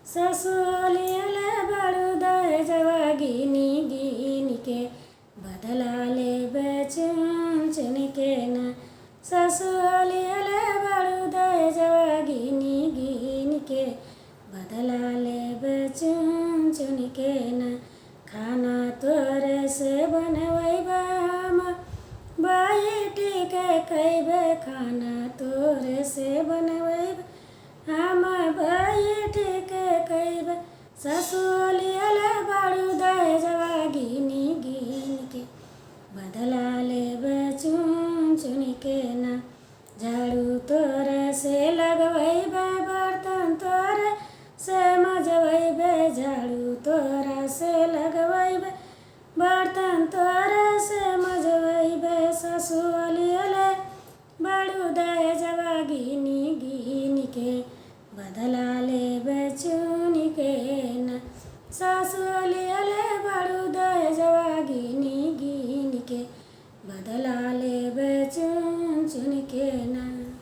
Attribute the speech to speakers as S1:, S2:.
S1: ससुलियले बड़ू दहेजवा गिनी गिनी के बदला लेबे चुन चुन के ना। ससुलियले बड़ू दहेजवा गिनी गिनी के बदला लेबे चुन चुन के ना। खाना तोरे से बनवैबा हम बैठी के खैबे, खाना तोरे से बनवैबा हम बैठी के खैबे। ससुलियले बड़ू दहेजवा गिनी गिनी के बदला लेबे चुन चुन के ना। झाड़ू तोरे से लगवैबे, बर्तन तोरे से मजवैबे, झाड़ू तोरा से लगवैबे, बर्तन तोरे से मजवैबे। ससुलियले बड़ू दहेजवा गिनी गिनी के बदला लेबे चुन के ना। ससुलियले बड़ू दहेजवा गिनी गिनी के बदला लेबे चुन चुन के ना।